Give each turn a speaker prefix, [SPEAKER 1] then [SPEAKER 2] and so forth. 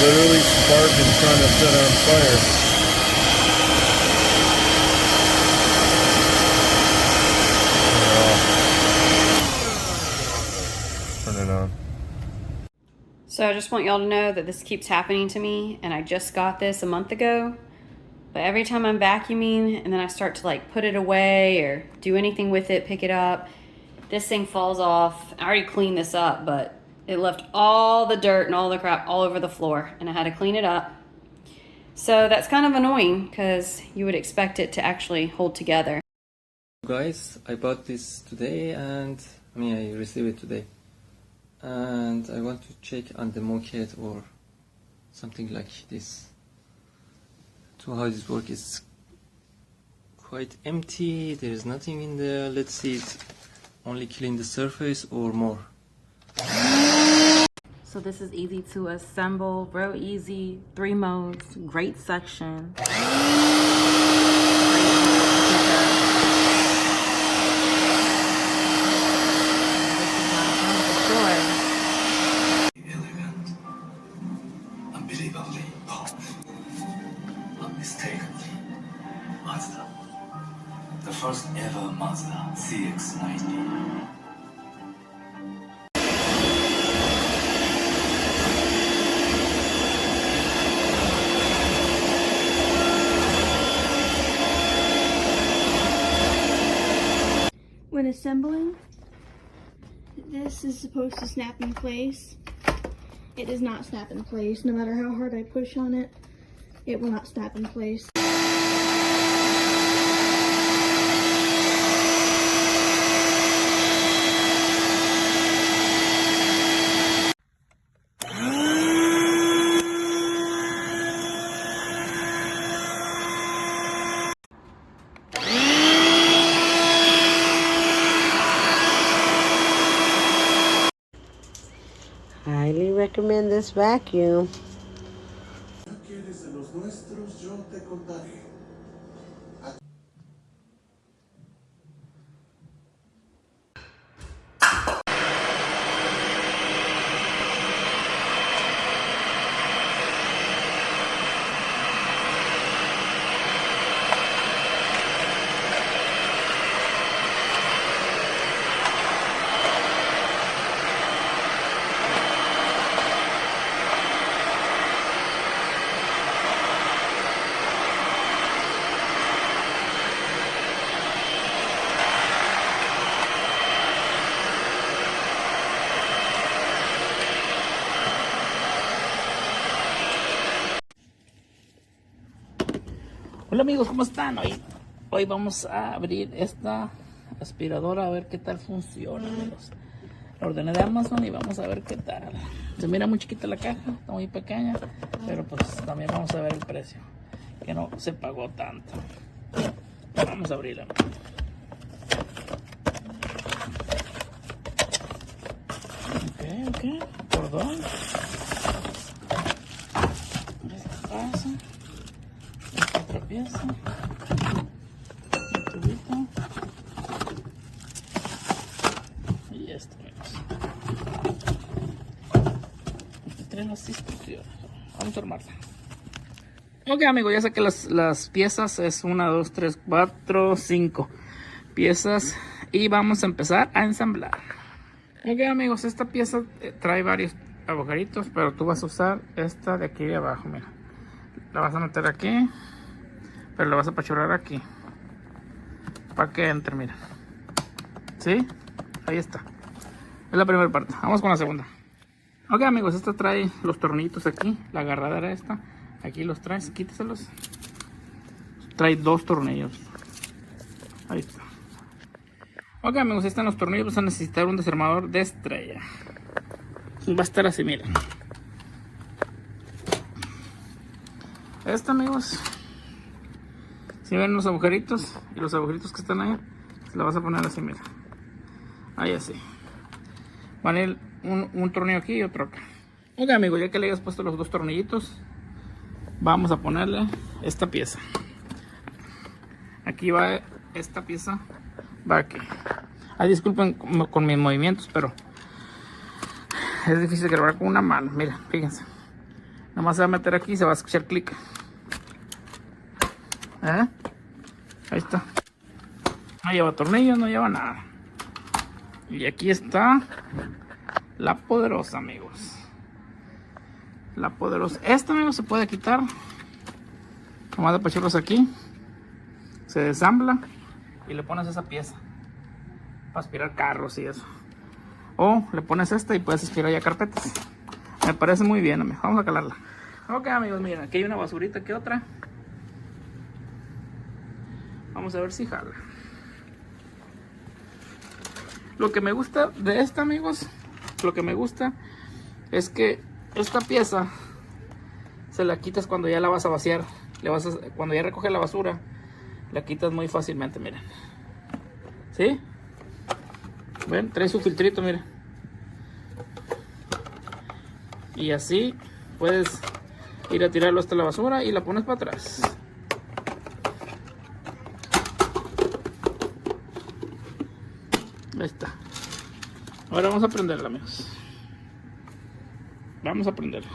[SPEAKER 1] literally sparking, trying to set on fire. Turn it on.
[SPEAKER 2] So I just want y'all to know that this keeps happening to me, and I just got this a month ago. But every time I'm vacuuming and then I start to like put it away or do anything with it, pick it up, this thing falls off. I already cleaned this up, but it left all the dirt and all the crap all over the floor, and I had to clean it up. So that's kind of annoying because you would expect it to actually hold together.
[SPEAKER 3] Guys, I bought this today, and I received it today, and I want to check on the moquette or something like this. So how this works is quite empty, there is nothing in there. Let's see it only clean the surface or more.
[SPEAKER 4] So this is easy to assemble, real easy, 3 modes, great suction.
[SPEAKER 5] Elegant, unbelievably powerful, unmistakably Mazda. The first ever Mazda CX-90.
[SPEAKER 6] When assembling, this is supposed to snap in place. It does not snap in place. No matter how hard I push on it, it will not snap in place.
[SPEAKER 7] Highly recommend this vacuum.
[SPEAKER 8] Hola amigos, ¿cómo están? Hoy vamos a abrir esta aspiradora a ver qué tal funciona, amigos. La ordené de Amazon y vamos a ver qué tal. Se mira muy chiquita la caja, está muy pequeña, pero pues también vamos a ver el precio, que no se pagó tanto. Vamos a abrirla. Ok, cordón. Esta pasa. Esta otra pieza. Un tubito. Y esto, amigos. Aquí traen las instrucciones. Vamos a armarla. Ok, amigos, ya saqué las piezas. Es 1, 2, 3, 4, 5 piezas. Y vamos a empezar a ensamblar. Ok, amigos, esta pieza trae varios agujeritos, pero tú vas a usar esta de aquí de abajo, mira. La vas a meter aquí, pero la vas a apachurrar aquí para que entre, mira. ¿Sí? Ahí está. Es la primera parte. Vamos con la segunda. Ok, amigos, esta trae los tornillitos aquí. La agarradera esta. Aquí los traes, quítaselos. Trae 2 tornillos. Ahí está. Ok, amigos, ahí están los tornillos. Vas a necesitar un desarmador de estrella. Va a estar así, miren. Esta, amigos, si ven los agujeritos y los agujeritos que están ahí, se la vas a poner así, mira. Ahí así. Van a ir un tornillo aquí y otro acá. Ok, amigos, ya que le hayas puesto los 2 tornillitos, vamos a ponerle esta pieza. Aquí va esta pieza, va aquí. Ay, disculpen con mis movimientos, pero es difícil grabar con una mano. Miren, fíjense. Nomás se va a meter aquí y se va a escuchar clic. ¿Eh? Ahí está. No lleva tornillos, no lleva nada. Y aquí está la poderosa, amigos. La poderosa. Esta, amigos, se puede quitar. Nomás de apacharlos aquí. Se desambla y le pones esa pieza para aspirar carros y eso. O le pones esta y puedes aspirar ya carpetas. Me parece muy bien, amigos. Vamos a calarla. Ok, amigos, miren, aquí hay una basurita que otra. Vamos a ver si jala. Lo que me gusta de esta, amigos, lo que me gusta es que esta pieza se la quitas cuando ya la vas a vaciar. Cuando ya recoge la basura, la quitas muy fácilmente, miren. ¿Sí? Ven, trae su filtrito, miren. Y así puedes ir a tirarlo hasta la basura y la pones para atrás. Ahí está. Ahora vamos a prenderla, amigos. Vamos a prenderla.